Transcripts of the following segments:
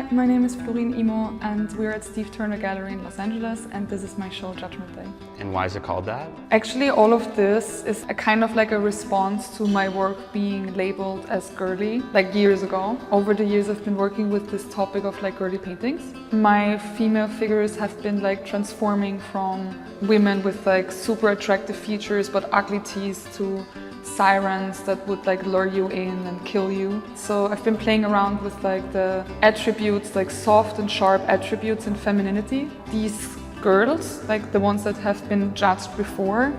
Hi, my name is Florine Imo and we're at Steve Turner Gallery in Los Angeles and this is my show Judgment Day. And why is it called that? Actually, all of this is a kind of like a response to my work being labeled as girly, like years ago. Over the years I've been working with this topic of like girly paintings. My female figures have been like transforming from women with like super attractive features but ugly teeth to sirens that would like lure you in and kill you. So I've been playing around with like the attributes, like soft and sharp attributes in femininity. These girls, like the ones that have been judged before,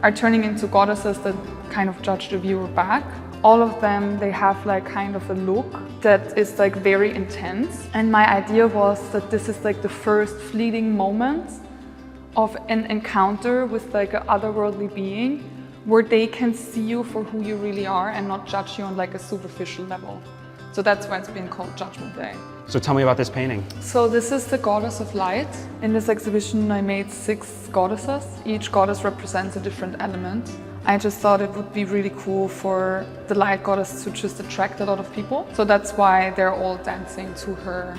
are turning into goddesses that kind of judge the viewer back. All of them, they have like kind of a look that is like very intense. And my idea was that this is like the first fleeting moment of an encounter with like an otherworldly being where they can see you for who you really are and not judge you on like a superficial level. So that's why it's been called Judgment Day. So tell me about this painting. So this is the goddess of light. In this exhibition I made 6 goddesses. Each goddess represents a different element. I just thought it would be really cool for the light goddess to just attract a lot of people. So that's why they're all dancing to her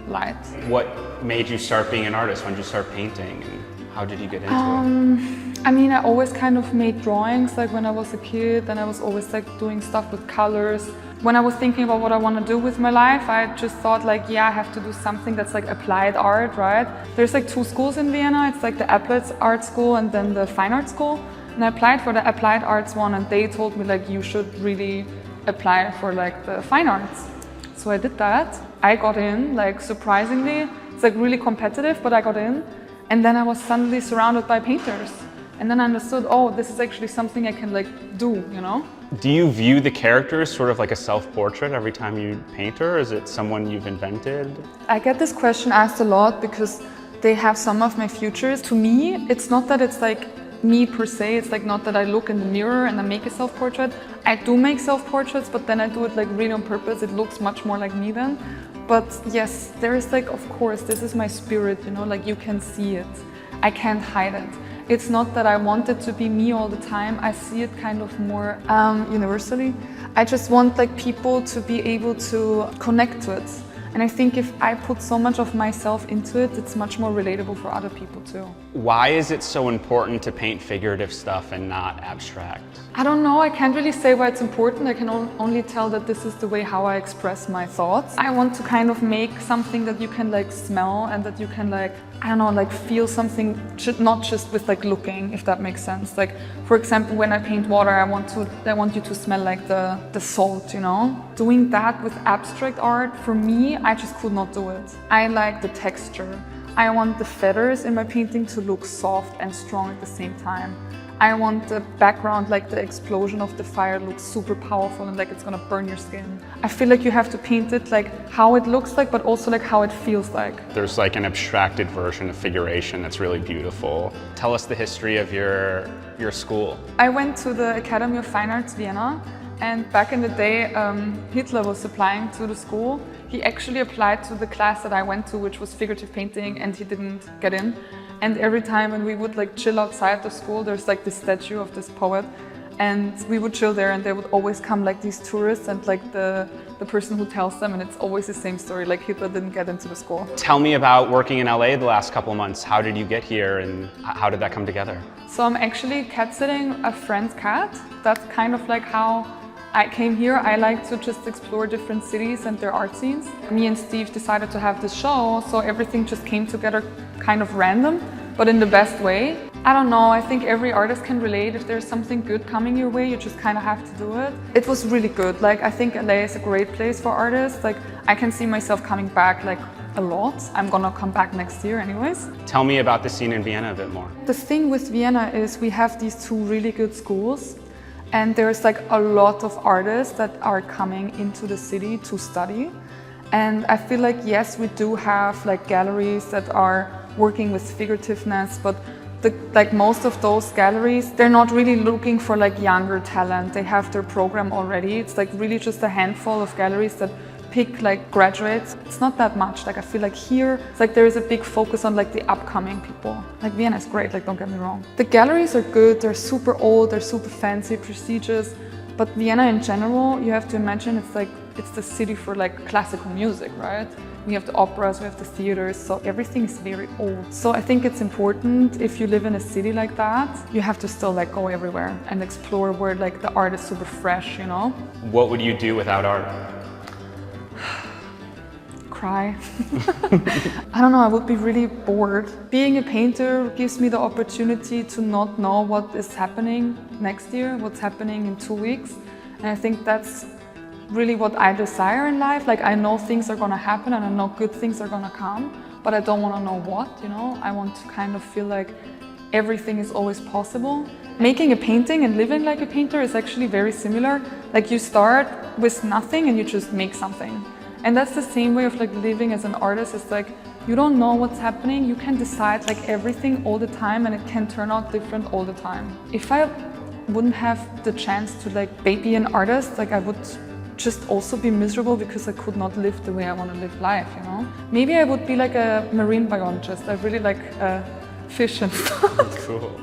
light. What made you start being an artist? When did you start painting? And how did you get into it? I mean, I always kind of made drawings like when I was a kid, and I was always like doing stuff with colors. When I was thinking about what I want to do with my life, I just thought like, yeah, I have to do something that's like applied art, right? There's like 2 schools in Vienna. It's like the applied art school and then the fine art school. And I applied for the applied arts one and they told me like, you should really apply for like the fine arts. So I did that. I got in, like surprisingly. It's like really competitive, but I got in. And then I was suddenly surrounded by painters. And then I understood, oh, this is actually something I can like do, you know? Do you view the characters sort of like a self-portrait every time you paint her? Is it someone you've invented? I get this question asked a lot because they have some of my futures. To me, it's not that it's like me per se. It's like not that I look in the mirror and I make a self-portrait. I do make self-portraits, but then I do it like really on purpose. It looks much more like me then. But yes, there is like, of course, this is my spirit, you know, like you can see it. I can't hide it. It's not that I want it to be me all the time. I see it kind of more universally. I just want like people to be able to connect to it. And I think if I put so much of myself into it, it's much more relatable for other people too. Why is it so important to paint figurative stuff and not abstract? I don't know, I can't really say why it's important. I can only tell that this is the way how I express my thoughts. I want to kind of make something that you can like smell and that you can like, I don't know, like feel something, not just with like looking, if that makes sense. Like, for example, when I paint water, I want you to smell like the salt, you know? Doing that with abstract art, for me, I just could not do it. I like the texture. I want the feathers in my painting to look soft and strong at the same time. I want the background, like the explosion of the fire, looks super powerful and like it's gonna burn your skin. I feel like you have to paint it like how it looks like, but also like how it feels like. There's like an abstracted version of figuration that's really beautiful. Tell us the history of your school. I went to the Academy of Fine Arts, Vienna, and back in the day, Hitler was applying to the school. He actually applied to the class that I went to, which was figurative painting, and he didn't get in. And every time when we would like chill outside the school, there's like this statue of this poet, and we would chill there and there would always come like these tourists and like the person who tells them, and it's always the same story, like Hitler didn't get into the school. Tell me about working in LA the last couple of months. How did you get here and how did that come together? So I'm actually cat sitting a friend's cat. That's kind of like how I came here. I like to just explore different cities and their art scenes. Me and Steve decided to have this show, so everything just came together kind of random, but in the best way. I don't know, I think every artist can relate. If there's something good coming your way, you just kind of have to do it. It was really good. Like, I think LA is a great place for artists. Like, I can see myself coming back like a lot. I'm gonna come back next year anyways. Tell me about the scene in Vienna a bit more. The thing with Vienna is we have these 2 really good schools. And there's like a lot of artists that are coming into the city to study. And I feel like, yes, we do have like galleries that are working with figurativeness, but like most of those galleries, they're not really looking for like younger talent. They have their program already. It's like really just a handful of galleries that pick like graduates. It's not that much. Like I feel like here, it's like there is a big focus on like the upcoming people. Like Vienna is great, like don't get me wrong. The galleries are good, they're super old, they're super fancy, prestigious. But Vienna in general, you have to imagine it's like it's the city for like classical music, right? We have the operas, we have the theaters, so everything is very old. So I think it's important, if you live in a city like that, you have to still like go everywhere and explore where like the art is super fresh, you know? What would you do without art? Cry. I don't know, I would be really bored. Being a painter gives me the opportunity to not know what is happening next year, what's happening in 2 weeks. And I think that's really what I desire in life. Like, I know things are gonna happen and I know good things are gonna come, but I don't wanna know what, you know? I want to kind of feel like everything is always possible. Making a painting and living like a painter is actually very similar. Like, you start with nothing and you just make something. And that's the same way of like living as an artist. It's like, you don't know what's happening. You can decide like everything all the time and it can turn out different all the time. If I wouldn't have the chance to like be an artist, like I would just also be miserable because I could not live the way I want to live life, you know? Maybe I would be like a marine biologist. I really like fish and stuff. Cool.